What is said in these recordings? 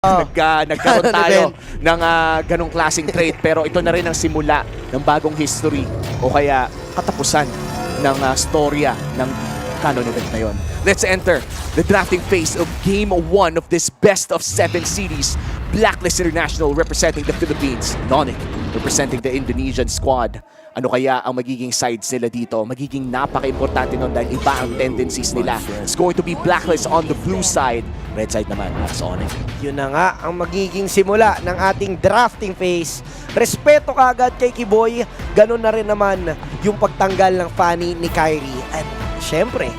Nagkaroon tayo ng ganong klaseng trade, pero ito na rin ang simula ng bagong history o kaya katapusan ng storya ng canon event na yon. Let's enter the drafting phase of Game 1 of this best of 7 series. Blacklist International representing the Philippines, Nonic representing the Indonesian squad. Ano kaya ang magiging sides nila dito? Magiging napaka-importante nun dahil iba ang tendencies nila. It's going to be Blacklist on the blue side. Red side naman, that's Onic. Yun na nga ang magiging simula ng ating drafting phase. Respeto kaagad kay Kiboy. Ganun na rin naman yung pagtanggal ng Fanny ni Kyrie. At syempre,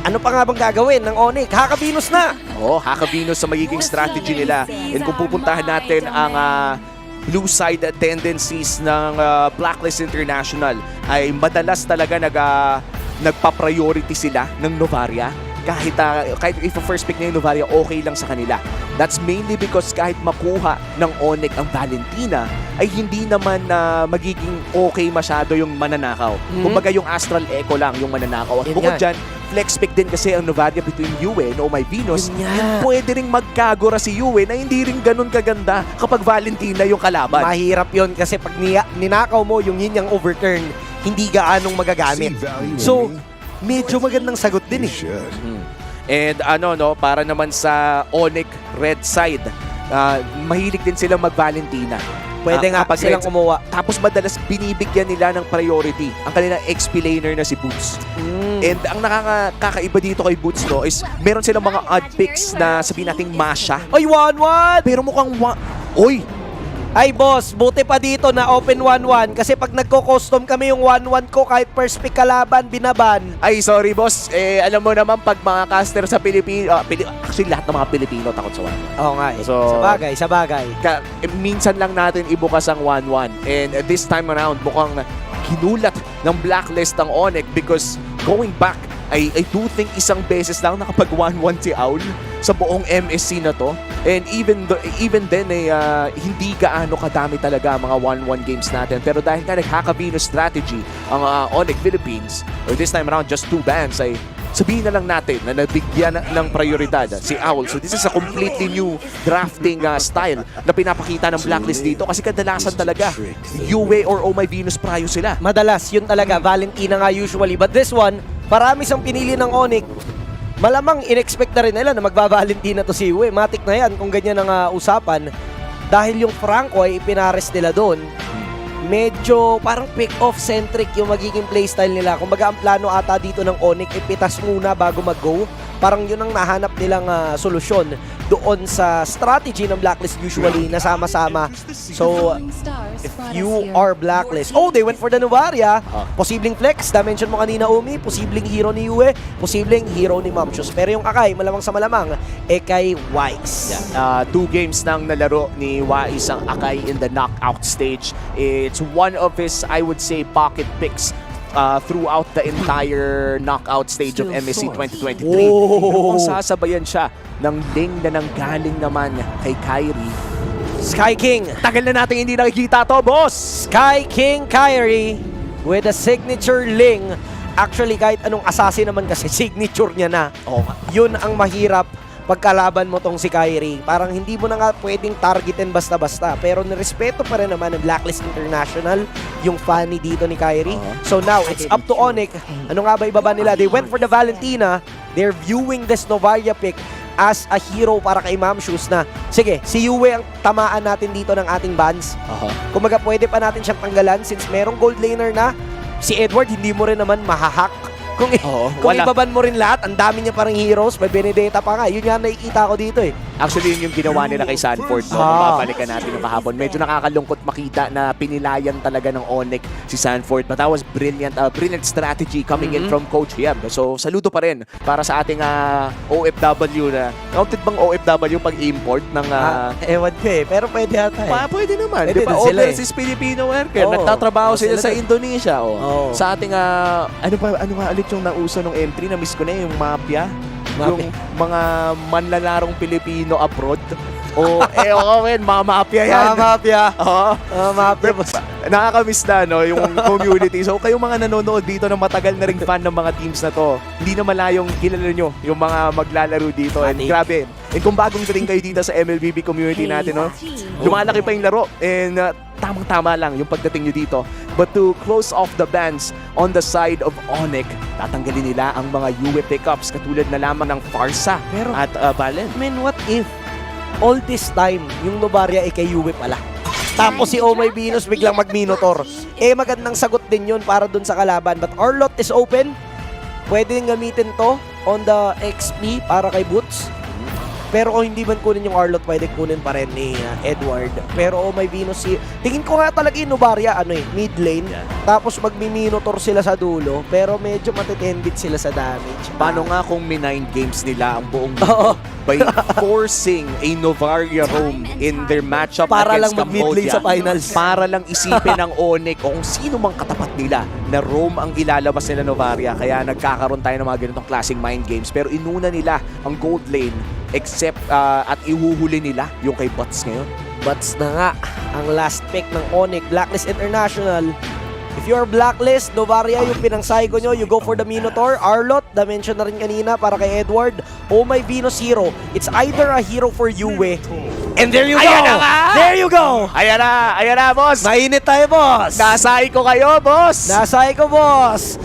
ano pa nga bang gagawin ng Onic? Haka-Venus na! Oh, Haka-Venus sa magiging strategy nila. And kung pupuntahan natin ang blue side tendencies ng Blacklist International ay madalas talaga nagpa-priority sila ng Novaria. Kahit if first pick na yung Novaria, okay lang sa kanila. That's mainly because kahit makuha ng Onic ang Valentina, ay hindi naman magiging okay masyado yung mananakaw. Kumbaga yung Astral Echo lang yung mananakaw. At bukod dyan, flex pick din kasi ang Novaria between Yue and Oh My Venus. And pwede ring magkagora si Yue na hindi rin ganun kaganda kapag Valentina yung kalaban. Mahirap yun kasi pag ninakaw mo yung yin yang overturn, hindi gaanong magagamit. So, medyo magandang sagot din eh. And para naman sa Onic red side, mahilig din silang mag-Valentina. Pwede nga pag silang kumuha. Tapos madalas binibigyan nila ng priority ang kanilang XP laner na si Boots. And ang nakakaiba dito kay Boots is meron silang mga odd picks na sabihin nating Masha. Ay, 1-1! Pero mukhang Oy! Ay boss, buti pa dito na open 1-1 kasi pag nagko-custom kami yung 1-1 ko kahit first pick kalaban, binaban. Ay, sorry boss. Alam mo naman pag mga caster sa Pilipino, actually lahat ng mga Pilipino takot sa 1-1. Oo nga eh. So, sa bagay. Minsan lang natin ibukas ang 1-1. And this time around, mukhang kinulat ng Blacklist ang Onic because going back, I do think isang beses lang nakapag 1-1 si Owl sa buong MSC na to. And even then hindi gaano kadami talaga ang mga 1-1 games natin. Pero dahil nga nag-Haka-Venus strategy ang Onic Philippines, or this time around just 2 bans, ay sabihin na lang natin na nabigyan ng prioridad si Owl. So this is a completely new drafting style na pinapakita ng Blacklist dito kasi kadalasan talaga Yue or Oh My Venus prayo sila. Madalas, yun talaga. Valentina nga usually. But this one, marami sang pinili ng Onic. Malamang in-expect na rin nila na magba-Valentina to si Yue. Matik na yan kung ganyan ang usapan. Dahil yung Franco ay ipinares nila doon. Medyo parang pick-off centric yung magiging playstyle nila. Kumbaga ang plano ata dito ng Onic, ipitas muna bago mag-go. Parang yun ang nahanap nilang solusyon doon sa strategy ng Blacklist usually na sama-sama. So, if you are Blacklist, they went for the Novaria. Posibleng flex, na-mention mo kanina Umi, posibleng hero ni Yue, posibleng hero ni Mamchus. Pero yung Akai, malamang sa malamang, kay Wise. 2 games nang nalaro ni Wise ang Akai in the knockout stage. It's one of his, I would say, pocket picks throughout the entire knockout stage of MSC 2023. Kung sasabayan siya ng Ling na nanggaling naman kay Kyrie. Sky King. Tagal na natin hindi nakikita to, boss! Sky King Kyrie with a signature Ling. Actually, kahit anong assassin naman kasi signature niya na. Yun ang mahirap pagkalaban mo tong si Kyrie. Parang hindi mo na nga pwedeng targetin basta-basta. Pero nirespeto pa rin naman ng Blacklist International yung Fanny dito ni Kyrie. So now, it's up to Onic. Ano nga ba ibaba nila? They went for the Valentina. They're viewing this Novaria pick as a hero para kay Mamchus na, sige, si Yue ang tamaan natin dito ng ating bans. Kumaga pwede pa natin siyang tanggalan since merong gold laner na. Si Edward, hindi mo rin naman mahahak. Kung ibaban mo rin lahat, ang dami niya parang heroes, may Benedetta pa nga. Yun nga nakikita ko dito eh. Actually, yun yung ginawa nila kay Sanford. Kung babalikan natin yung kahapon. Medyo nakakalungkot makita na pinilayan talaga ng Onic si Sanford. But that was brilliant strategy coming in from Coach Yeb. So, saludo pa rin para sa ating OFW na. Counted bang OFW pag-import ng... Ewan ko eh, pero pwede ata eh. Pwede naman. Pwede diba? Overseas Filipino worker. Nagtatrabaho sila sa Indonesia. Sa ating, ano nga ulit yung nauso ng M3, na-miss ko na yung Mafia. Yung mga manlalarong Pilipino abroad. Mga mafia yan. Mga mafia. Mafia. Nakakamiss na, no, yung community. So, kayong mga nanonood dito na matagal na ring fan ng mga teams na to, hindi na malayong kilala nyo yung mga maglalaro dito. And grabe, And kung bagong dating kayo dito sa MLBB community natin, no? Lumalaki pa yung laro. And tamang-tama lang yung pagdating nyo dito. But to close off the bands on the side of Onyx, tatanggalin nila ang mga Yue pickups katulad na lamang ng Farsa at Valen. I mean, what if all this time, yung Novaria ay kay Yue pala? Tapos si Oh My Venus biglang mag-Minotaur. Magandang sagot din yun para dun sa kalaban. But Arlot is open. Pwede gamitin to on the XP para kay Boots. Pero kung hindi man kunin yung Arlot, pwede kunin pa rin ni Edward. Pero Oh My Venus, tingin ko nga talaga yung Novaria, mid lane. Tapos magmi-Minotaur sila sa dulo. Pero medyo matitendit sila sa damage. Paano nga kung may 9 games nila ang buong mundo by forcing a Novaria roam in their matchup Para against lang mag-mid lane Cambodia? sa finals. Para lang isipin ng Onyx o kung sino mang katapat nila na roam ang ilalabas nila Novaria. Kaya nagkakaroon tayo ng mga ganitong klaseng mind games. Pero inuna nila ang gold lane except at ihuhuli nila yung kay Bots ngayon. Bats na nga ang last pick ng Onyx, Blacklist International. If you're Blacklist, Novaria yung pinangsaygo nyo, you go for the Minotaur. Arlot, na-mention na rin kanina para kay Edward. Oh My Venus hero. It's either a hero for Yue. And there you go! Ayan na nga! There you go! Ayan na, boss! Mainit tayo, boss! Nasay ko kayo, boss! Nasay ko, boss!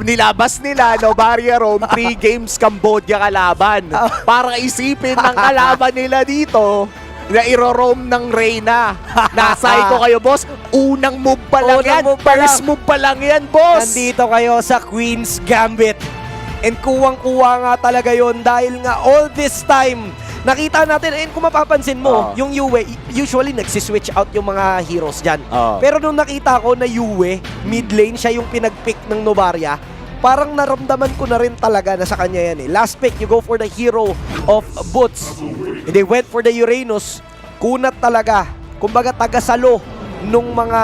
Nilabas nila Novaria Rome 3 games Cambodia kalaban. Para isipin ng kalaban nila dito na iro-roam ng Reyna. Nasay ko kayo, boss. Unang move pa lang Unang yan. move pa First lang. move pa lang yan, boss. Nandito kayo sa Queen's Gambit. And kuwang-kuwa nga talaga yon dahil nga all this time, nakita natin, and kung mapapansin mo, yung Yue, usually nagsiswitch out yung mga heroes dyan. Pero nung nakita ko na Yue, mid lane, siya yung pinag-pick ng Novaria, parang naramdaman ko na rin talaga na sa kanya yan. Last pick, you go for the hero of Boots. And they went for the Uranus. Kunat talaga. Kumbaga, taga-salo nung mga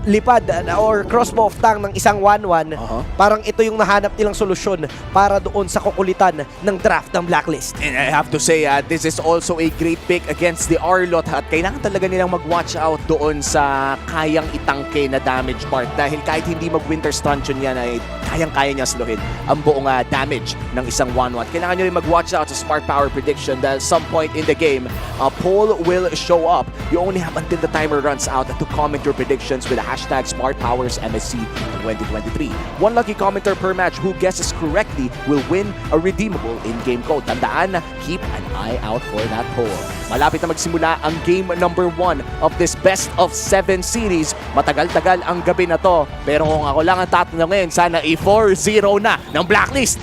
lipad or crossbow of tongue ng isang 1-1, parang ito yung nahanap nilang solusyon para doon sa kukulitan ng draft ng Blacklist. And I have to say, this is also a great pick against the Arlot at kailangan talaga nilang mag-watch out doon sa kayang itangke na damage part dahil kahit hindi mag-Winter Stanchion yan ay kayang-kaya niya sluhin ang buong damage ng isang 1-1. Kailangan nyo rin mag-watch out sa Spark Power prediction dahil some point in the game, a poll will show up. You only have until the timer runs out to comment your predictions with the hashtag SmartPowersMSC 2023. One lucky commenter per match who guesses correctly will win a redeemable in-game code. Tandaan, keep an eye out for that poll. Malapit na magsimula ang game number 1 of this best of 7 series. Matagal-tagal ang gabi na to. Pero kung ako lang ang tatanungin, sana i-4-0 na ng Blacklist.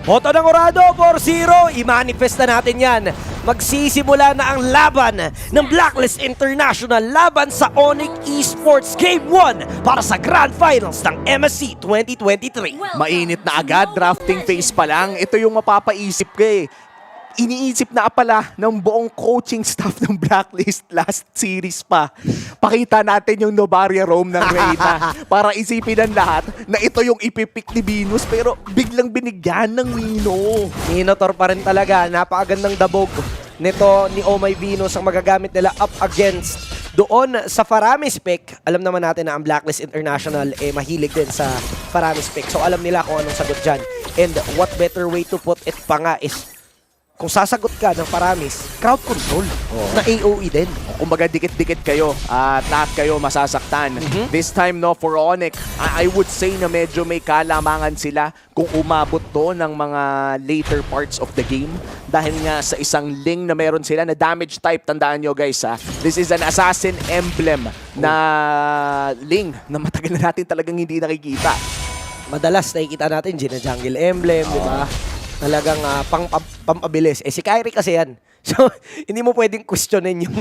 Boto ng Orado, 4-0. I-manifest na natin yan. Magsisimula na ang laban ng Blacklist International laban sa Onyx Esports Game 1 para sa Grand Finals ng MSC 2023. Mainit na agad, drafting phase pa lang. Ito yung mapapaisip ko eh. Iniisip na pala ng buong coaching staff ng Blacklist last series pa. Pakita natin yung Novaria Rome ng Reyna para isipin ng lahat na ito yung ipipick ni Venus pero biglang binigyan ng Mino. Minotaur pa rin talaga. Napakagandang dabog nito ni Oh My Venus ang magagamit nila up against doon sa Faramis pick. Alam naman natin na ang Blacklist International mahilig din sa Faramis pick. So alam nila kung anong sagot dyan. And what better way to put it pa nga is kung sasagot ka ng Faramis, crowd control na AOE din. Kumbaga dikit-dikit kayo at lahat kayo masasaktan. This time no for Onyx, I would say na medyo may kalamangan sila kung umabot to ng mga later parts of the game. Dahil nga sa isang Ling na meron sila na damage type, tandaan nyo guys ha. This is an assassin emblem na Ling na matagal na natin talagang hindi nakikita. Madalas nakikita natin Jungle Emblem, di ba? Talagang pampabilis. Si Kyrie kasi yan. So, hindi mo pwedeng questionin yung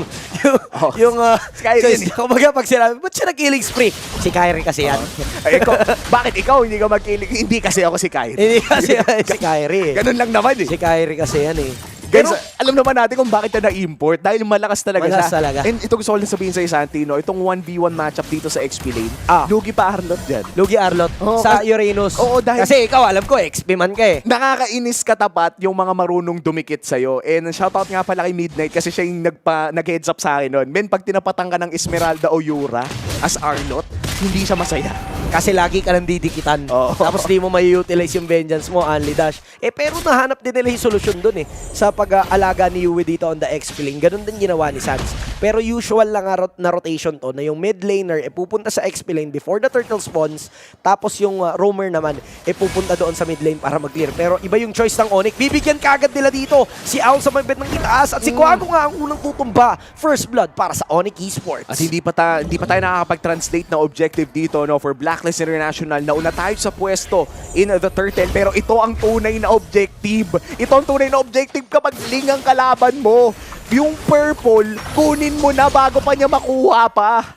si Kyrie. Kumbaga pag sinabi, ba't siya nag-killing spree? Si Kyrie kasi yan. Ay, bakit ikaw hindi ka magkilig? Hindi kasi ako si Kyrie. Hindi kasi si Kyrie. Ganun lang naman eh. Si Kyrie kasi yan eh. Guys, alam naman natin kung bakit na na-import dahil malakas talaga Malakas siya. talaga. And ito gusto ko lang sabihin sa Santino, itong 1v1 matchup dito sa XP lane, lugi pa Arlot dyan. Lugi Arlot sa Uranus. Oo, dahil kasi ikaw, alam ko, XP man ka eh. nakakainis katapat yung mga marunong dumikit sa'yo. And shoutout nga pala kay Midnight kasi siya yung nag-heads up sa akin nun. Men, pag tinapatan ka ng Esmeralda o Yura as Arlot, hindi siya masaya. Kasi lagi ka nang didikitan. Oo. Tapos di mo may utilize yung vengeance mo, only dash. Pero nahanap din nila yung solusyon dun sa pag-aalaga ni Yui dito on the XP lane. Ganun din ginawa ni Sans. Pero usual lang na rotation to na yung mid laner pupunta sa XP lane before the turtle spawns. Tapos yung roamer naman pupunta doon sa mid lane para mag-clear. Pero iba yung choice ng Onyx. Bibigyan kagad nila dito si Owl sa may bed ng itaas at si Quago nga ang unang tutumba. First blood para sa Onyx Esports. At hindi pa tayo nakakapag-translate na objective dito for Blacklist International. Nauna tayo sa pwesto in the turtle. Pero ito ang tunay na objective. Ito ang tunay na objective kapag ling ang kalaban mo. Yung purple, kunin mo na bago pa niya makuha pa.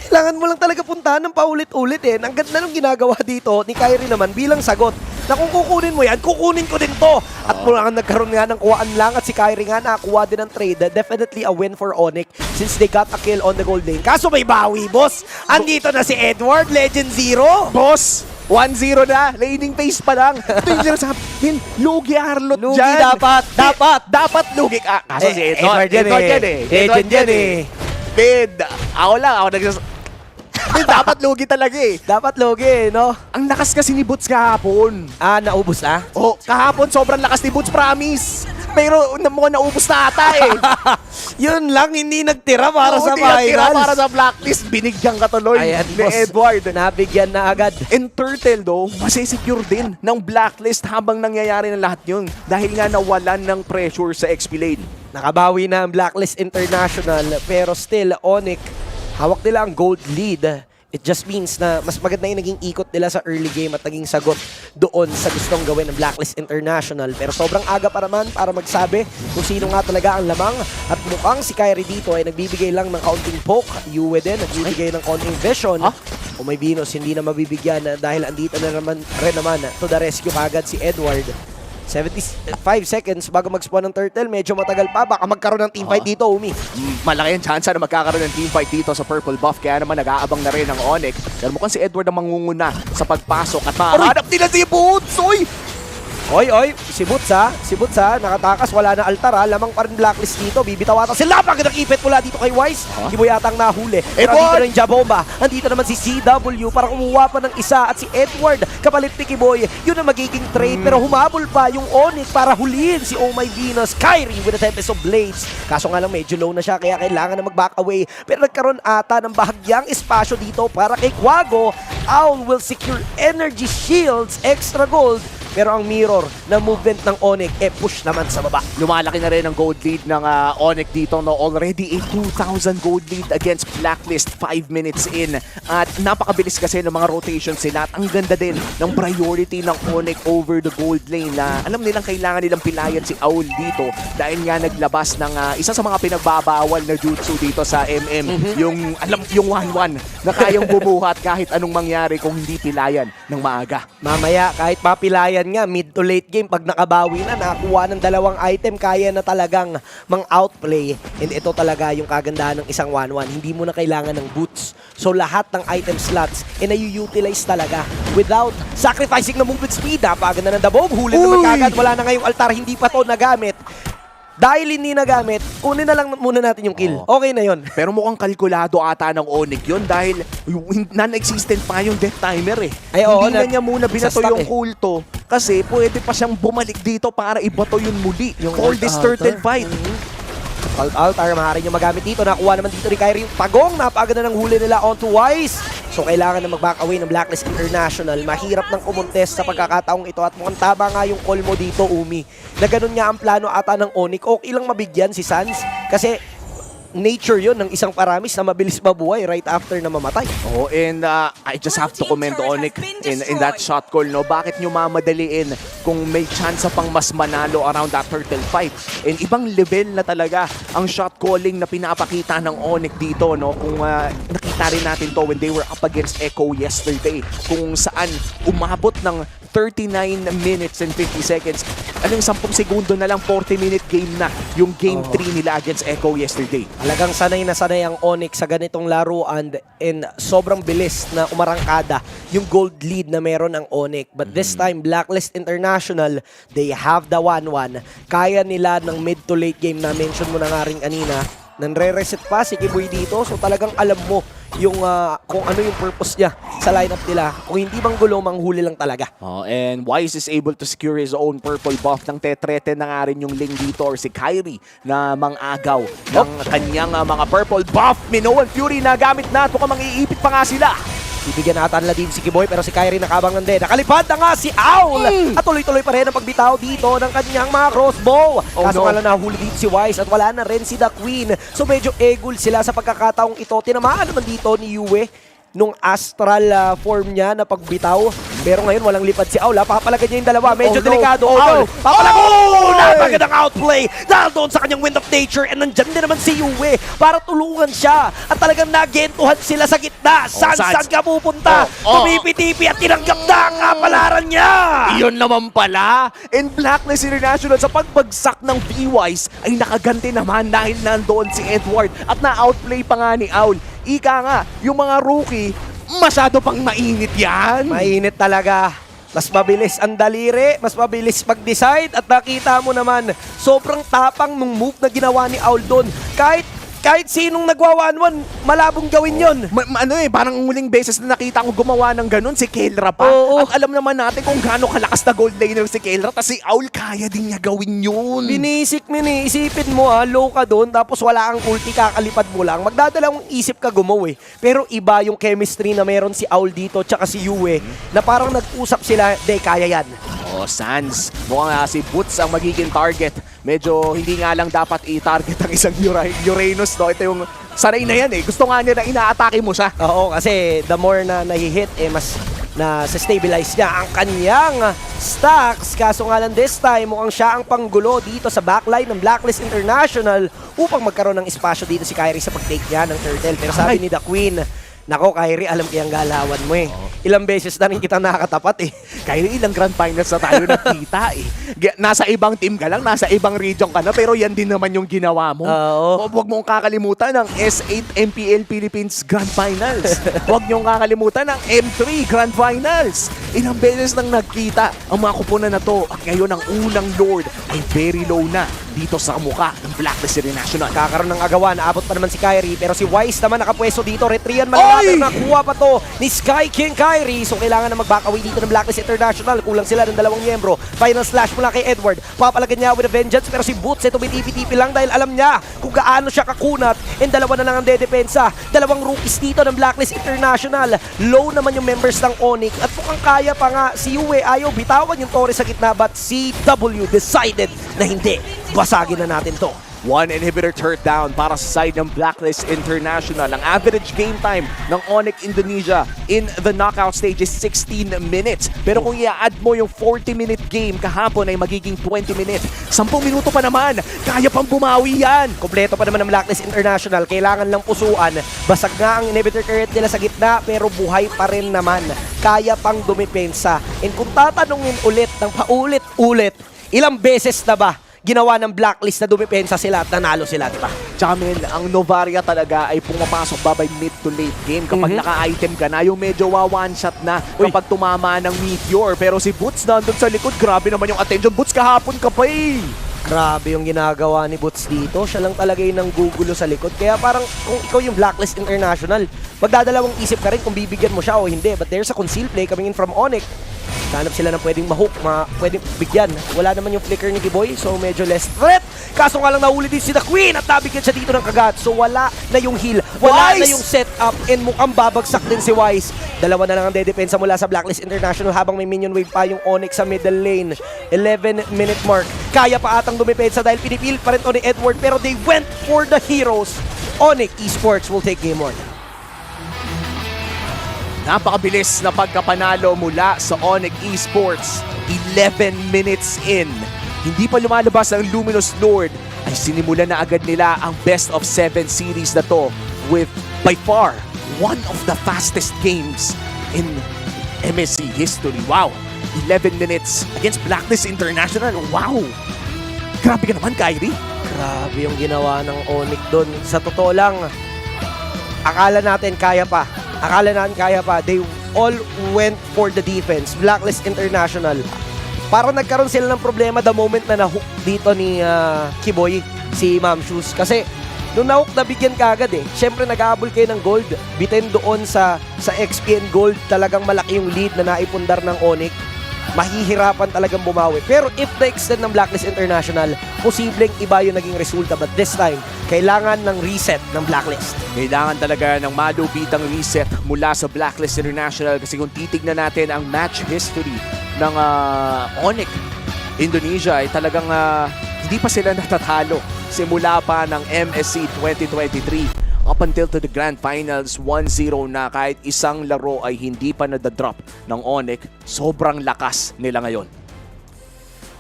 Kailangan mo lang talaga puntahan ng paulit-ulit Ang ganda ng ginagawa dito ni Kyrie naman bilang sagot na kung kukunin mo yan, kukunin ko din to. At mula nga nagkaroon nga ng kuhaan lang at si Kyrie nga nakakuha din ng trade. Definitely a win for Onyx since they got a kill on the gold lane. Kaso may bawi, boss. Andito na si Edward, Legend Zero. Boss, 1-0 na. Laning phase pa lang. Ito yung sinasabi, lugi Arlot Lugi dyan. dapat lugi ka. Kaso si Edward yan Legend yan Bid, ako dapat lugi talaga Dapat lugi, no? Ang lakas kasi ni Boots kahapon. Naubos na? Oh, kahapon sobrang lakas ni Boots, promise. Pero mukhang naubos na ata Yun lang, hindi nagtira para sa finals. Para sa blacklist, binigyan ka tuloy Ayan, ni boss. Edward. Nabigyan na agad. And Turtle though, masisecure din ng blacklist habang nangyayari ng lahat yun. Dahil nga nawalan ng pressure sa XP lane. Nakabawi na ang Blacklist International pero still Onyx hawak nila ang gold lead. It just means na mas maganda yung naging ikot nila sa early game at naging sagot doon sa gustong gawin ng Blacklist International. Pero sobrang aga pa naman para magsabi kung sino nga talaga ang lamang. At mukhang si Kyrie dito ay nagbibigay lang ng kaunting poke. Yue din, nagbibigay ng kaunting vision. O may Venus, hindi na mabibigyan dahil andito na naman to the rescue kagad si Edward. 75 seconds bago mag-spawn ng turtle. Medyo matagal pa. Baka magkaroon ng teamfight dito, Umi. Malaki ang chance na magkakaroon ng teamfight dito sa purple buff. Kaya naman nag-aabang na rin ang Onyx. Pero mukhang si Edward ang mangunguna sa pagpasok. At mahanap nila si Boots! Uy! Oy, si Boots nakatakas, wala na altar lamang pa rin blacklist dito, bibitaw ata sila, pagkakang ipit mula dito kay Wise, hindi mo yatang nahuli, pero andito na yung Jabomba, andito naman si CW para kumuha pa ng isa at si Edward, kapalit ni Kiboy, yun ang magiging trade, pero humabol pa yung Onyx para huliin si Oh My Venus, Kyrie with a Tempest of Blades, kaso nga lang medyo low na siya, kaya kailangan na mag-back away, pero nagkaroon ata ng bahagyang espasyo dito para kay Quago. Owl will secure energy shields, extra gold, pero ang mirror na movement ng Onyx push naman sa baba. Lumalaki na rin ang gold lead ng Onyx dito. No? Already a 2,000 gold lead against Blacklist 5 minutes in. At napakabilis kasi ng mga rotations sila. At ang ganda din ng priority ng Onyx over the gold lane na alam nilang kailangan nilang pilayan si Owl dito dahil nga naglabas ng isa sa mga pinagbabawal na jutsu dito sa MM. Yung 1-1 na kayang bumuhat kahit anong mangyari kung hindi pilayan ng maaga. Mamaya kahit mapilayan nga mid to late game pag nakabawi na nakakuha ng dalawang item kaya na talagang mang-outplay, and ito talaga yung kagandahan ng isang 1-1, hindi mo na kailangan ng boots, so lahat ng item slots na-utilize talaga without sacrificing na movement speed. Napaganda ng Dabog, huli naman kagad, wala na ngayong altar, hindi pa to nagamit. Dahil hindi nagamit, kunin na lang muna natin yung kill. Okay na yon. Pero mukhang kalkulado ata ng Onyx yun dahil non-existent pa yung death timer Ay, oo, hindi na niya muna binato stock yung kulto kasi pwede pa siyang bumalik dito para ibato yun muli for this turtle fight. Altar, maaari nyo magamit dito. Nakuha naman dito ni Kyrie yung pagong. Napaganda ng huli nila onto Wise. So kailangan na mag-back away ng Blacklist International. Mahirap ng kumontes sa pagkakataong ito at mukhang tama nga yung call mo dito, Umi. Na ganun nga ang plano ata ng Onyx. Okay lang mabigyan si Sans kasi nature yun ng isang paramis na mabilis mabuhay right after na mamatay. Oh, and I just have to comment Onyx in that shot call, no? Bakit nyo mamadaliin kung may chance pang mas manalo around that turtle fight? And ibang level na talaga ang shot calling na pinapakita ng Onyx dito, no? Kung nakita rin natin to when they were up against Echo yesterday, kung saan umabot ng 39 minutes and 50 seconds. Anong 10 segundo na lang, 40-minute game na yung game 3 nila against Echo yesterday. Talagang sanay na sanay ang Onyx sa ganitong laruan and sobrang bilis na umarangkada yung gold lead na meron ang Onyx. But this time, Blacklist International, they have the 1-1. Kaya nila ng mid to late game na mention mo na nga rin kanina, Nanre-reset pa si Kiboy dito. So talagang alam mo yung kung ano yung purpose niya sa lineup nila. Kung hindi mang gulo, manghuli lang talaga. Oh, and Wise is able to secure his own purple buff ng tetrete na nga rin yung Ling dito or si Kyrie na mang-agaw ng kanyang mga purple buff. Minoan Fury na gamit na. Ito ka mang-iipit pa nga sila. Bibigyan natin na din si Kiboy pero si Kyrie nakabangan din. Nakalipad na nga si Owl! At tuloy-tuloy pa rin ang pagbitaw dito ng kanyang mga crossbow. Kaso nga lang nahuli dito si Wise at wala na rin si The Queen. So medyo egul sila sa pagkakataong ito. Tinamaan naman dito ni Yue nung astral form niya na pagbitaw. Pero ngayon walang lipad si Owl. Papalagan niya yung dalawa. Medyo delikado. Owl! Papalagan! Napagandang outplay dahil doon sa kanyang Wind of Nature. And nandyan din naman si Yue para tulungan siya. At talagang nagentuhan sila sa gitna. Saan ka pupunta? Tumipitipi at tinanggap na ang kapalaran niya! Iyon naman pala. And Blacklist International sa pagbagsak ng B-Wise ay nakaganti naman dahil nandoon si Edward at na-outplay pa nga ni Owl. Ika nga, yung mga rookie, masyado pang mainit yan. Mainit talaga. Mas mabilis ang daliri, mas mabilis mag-decide at nakita mo naman, sobrang tapang nung move na ginawa ni Owl doon. Kahit sinong nagwa-1-1, malabong gawin yon. Parang huling beses na nakita ko gumawa ng ganun, si Kelra pa. Oo. At alam naman natin kung gaano kalakas na gold laner si Kelra, kasi si Owl kaya din niya gawin yun. Binisik isipin mo low ka doon, tapos wala kang ulti, kakalipad mo lang. Magdadalawang isip ka gumaw eh. Pero iba yung chemistry na meron si Owl dito, tsaka si Yue, na parang nag-usap sila, kaya yan. Sans. Mukhang si Boots ang magiging target. Medyo hindi nga lang dapat i-target ang isang Uranus, no? Ito yung sanay na yan eh. Gusto nga niya na ina-atake mo siya. Oo, kasi the more na nahihit, mas na stabilize niya ang kanyang stacks. Kaso nga lang this time, mukhang siya ang panggulo dito sa backline ng Blacklist International upang magkaroon ng espasyo dito si Kyrie sa pag-take niya ng turtle. Pero sabi ni The Queen, nako Kyrie, alam ko yung galawan mo eh. Ilang beses na rin kita nakakatapat eh. Kyrie, ilang grand finals na tayo nakita eh. Nasa ibang team ka lang, nasa ibang region ka na, pero yan din naman yung ginawa mo. Huwag mong kakalimutan ng S8 MPL Philippines Grand Finals. Huwag niyong kakalimutan ng M3 Grand Finals. Ilang beses nang nagkita ang mga kupunan na to. At ngayon ang unang Lord ay very low na dito sa mukha ng Blacklist International. Kakaroon ng agawan, naabot pa naman si Kyrie, pero si Wise naman nakapwesto dito. Retrian malalaman, nakuha pa to ni Sky King Kyrie. So kailangan na mag-back away dito ng Blacklist International. Kulang sila ng dalawang miyembro. Final slash mula kay Edward. Papalagan niya with a vengeance, pero si Boots ito bitipi-tipi lang dahil alam niya kung gaano siya kakunat. And dalawa na lang ang dedepensa. Dalawang rookies dito ng Blacklist International. Low naman yung members ng Onyx. At mukhang kaya pa nga si Yue. Ayaw bitawan yung Torres sa gitna, but CW decided na hindi. Basagin na natin to. One inhibitor turned down para sa side ng Blacklist International. Ang average game time ng Onyx Indonesia in the knockout stage is 16 minutes. Pero kung i-add mo yung 40-minute game kahapon ay magiging 20 minutes. 10 minuto pa naman. Kaya pang bumawi yan. Kompleto pa naman ng Blacklist International. Kailangan lang pusuan. Basag nga ang inhibitor current nila sa gitna, pero buhay pa rin naman. Kaya pang dumipensa. And kung tatanungin ulit ng paulit-ulit, ilang beses na ba ginawa ng Blacklist na dumipensa sila at nanalo sila, diba? Jamin, ang Novaria talaga ay pumapasok ba by mid to late game. Kapag naka-item ka na, yung medyo one-shot na kapag tumama ng Meteor. Pero si Boots nandun sa likod, grabe naman yung attention. Boots, kahapon ka pa eh! Grabe yung ginagawa ni Boots dito. Siya lang talaga yung nanggugulo sa likod. Kaya parang kung ikaw yung Blacklist International, magdadalawang isip ka rin kung bibigyan mo siya o hindi. But there's a conceal play coming in from Onyx. Hanap sila ng pwedeng mahook, pwedeng bigyan. Wala naman yung flicker ni Kiboy, so medyo less threat. Kaso nga lang nahuli din si The Queen at nabigyan siya dito ng kagat. So wala na yung heal, wala na yung setup, and mukhang babagsak din si Wise. Dalawa na lang ang dedepensa mula sa Blacklist International habang may minion wave pa yung Onyx sa middle lane. 11-minute mark. Kaya pa atang dumipensa dahil pinipil pa rin to ni Edward, pero they went for the heroes. Onyx Esports will take game 1. Napakabilis na pagkapanalo mula sa Onyx Esports. 11 minutes in. Hindi pa lumalabas ang Luminous Lord ay sinimulan na agad nila ang best of 7 series na to with by far one of the fastest games in MSC history. Wow! 11 minutes against Blacklist International. Wow! Grabe ka naman, Kyrie. Grabe yung ginawa ng Onyx doon. Sa totoo lang, akala natin kaya pa. They all went for the defense. Blacklist International. Parang nagkaroon sila ng problema the moment na nahook dito ni Kiboy, si Ma'am Shoes. Kasi Nung na-hook, nabigyan ka agad eh. Siyempre, nag-aabol kayo ng gold. Bitin doon sa XP and gold. Talagang malaki yung lead na naipundar ng Onyx. Mahihirapan talagang bumawi. Pero if na-extend ng Blacklist International, posibleng iba yung naging resulta. But this time, kailangan ng reset ng Blacklist. Kailangan talaga ng malupitang reset mula sa Blacklist International kasi kung titignan natin ang match history ng Onyx Indonesia ay talagang hindi pa sila natatalo simula pa ng MSC 2023 up until to the Grand Finals 1-0 na kahit isang laro ay hindi pa nadadrop ng Onyx. Sobrang lakas nila ngayon.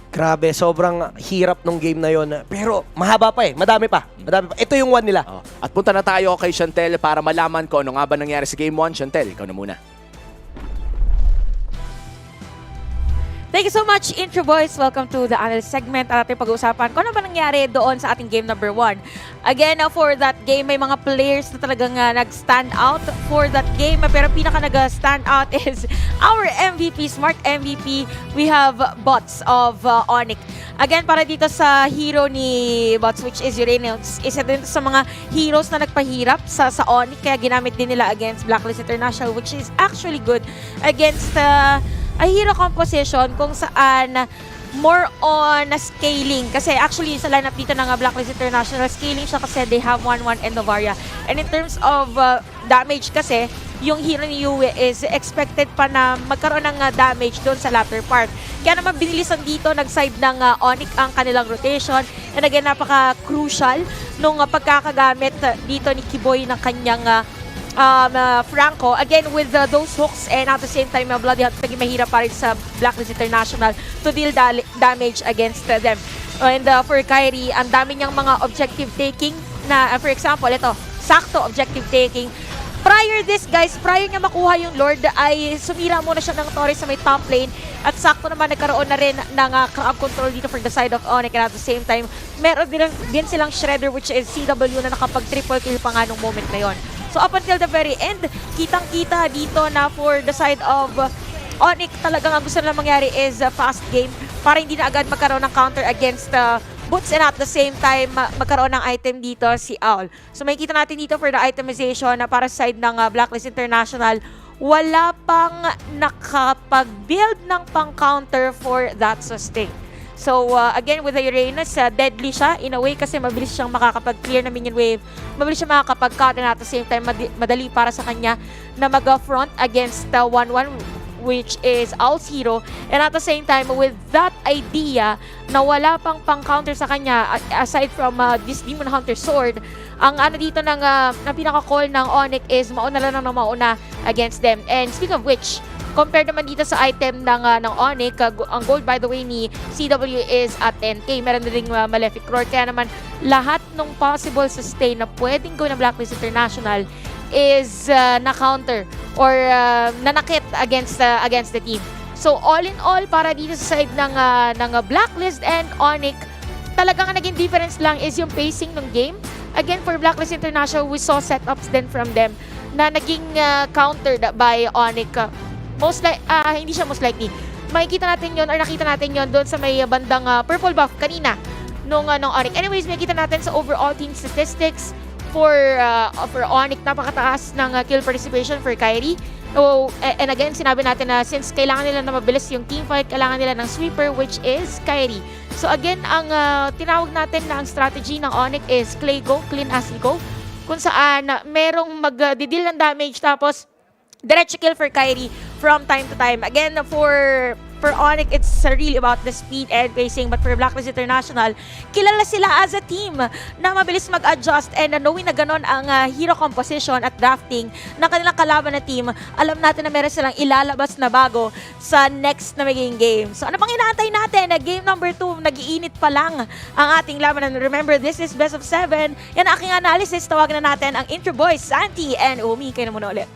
Grabe, sobrang hirap nung game na yon. Pero mahaba pa eh. Madami pa. Ito yung one nila. At punta na tayo kay Chantel para malaman ko ano nga ba nangyari sa Game 1. Chantel, ikaw na muna. Thank you so much, Intro Boys. Welcome to the analyst segment at ating pag-uusapan kung ano ba nangyari doon sa ating game number 1. Again, for that game, may mga players na talagang nag-stand out for that game. Pero pinaka nag-stand out is our MVP, Smart MVP. We have Bots of Onyx. Again, para dito sa hero ni Bots, which is Uranus, isa din sa mga heroes na nagpahirap sa Onyx. Kaya ginamit din nila against Blacklist International, which is actually good against a hero composition kung saan more on scaling. Kasi actually sa lineup dito ng Blacklist International, scaling siya kasi they have 1-1 and Novaria. And in terms of damage kasi, yung hero ni Yue is expected pa na magkaroon ng damage doon sa latter part. Kaya naman binilisan dito, nag-side ng Onyx ang kanilang rotation. And again, napaka-crucial nung pagkakagamit dito ni Kiboy ng kanyang Franco, again with those hooks, and at the same time Bloody Hunt naging mahirap pa rin sa Blacklist International to deal damage against them. And for Kairi, ang dami niyang mga objective taking na for example, ito, sakto objective taking. Prior niya makuha yung Lord ay sumira muna siya ng Torres sa may top lane at sakto naman nagkaroon na rin ng crowd control dito for the side of Onyx, and at the same time meron din silang Shredder which is CW na nakapag triple kill pa nga nung moment na yon. So up until the very end, kitang-kita dito na for the side of Onyx, talagang ang gusto nilang mangyari is fast game para hindi na agad magkaroon ng counter against Boots, and at the same time magkaroon ng item dito si Owl. So makikita natin dito for the itemization na para sa side ng Blacklist International, wala pang nakapag-build ng pang-counter for that sustain. So again, with the Uranus, deadly siya in a way kasi mabilis siyang makakapag-clear na minion wave, mabilis siya makakapag-cut, and at the same time madali para sa kanya na mag-front against 1-1 which is Owl's hero, and at the same time with that idea na wala pang pang-counter sa kanya aside from this Demon Hunter sword, ang ano dito ng pinaka-call ng Onyx is mauna lang ng mauna against them. And speaking of which, compared naman dito sa item ng Onyx, ang gold by the way ni CW is at 10k. Meron na rin Malefic Roar. Kaya naman lahat ng possible sustain na pwedeng gawin ng Blacklist International is na-counter or nanakit against the team. So all in all, para dito sa side ng Blacklist and Onyx, talagang naging difference lang is yung pacing ng game. Again, for Blacklist International, we saw setups din from them na naging countered by Onyx. Hindi siya most likely. Makikita natin yon or nakita natin yon doon sa may bandang purple buff kanina nung Onyx. Anyways, makikita natin sa overall team statistics for Onyx, napakataas ng kill participation for Kairi. So, and again, sinabi natin na since kailangan nila na mabilis yung teamfight, kailangan nila ng sweeper which is Kairi. So again, ang tinawag natin na ang strategy ng Onyx is Clay Go, Clean as you go, kung saan merong mag-deal ng damage tapos diretso kill for Kairi from time to time. Again, for Onyx, it's really about the speed and pacing. But for Blacklist International, kilala sila as a team na mabilis mag-adjust, and knowing na ganon ang hero composition at drafting ng kanilang kalaban na team, alam natin na meron silang ilalabas na bago sa next na magiging game. So ano pang inaantay natin? Game number 2, nag-iinit pa lang ang ating laban. And remember, this is best of 7. Yan ang aking analysis. Tawagan na natin ang Intro Boys, Santi and Umi. Kayo na muna ulit.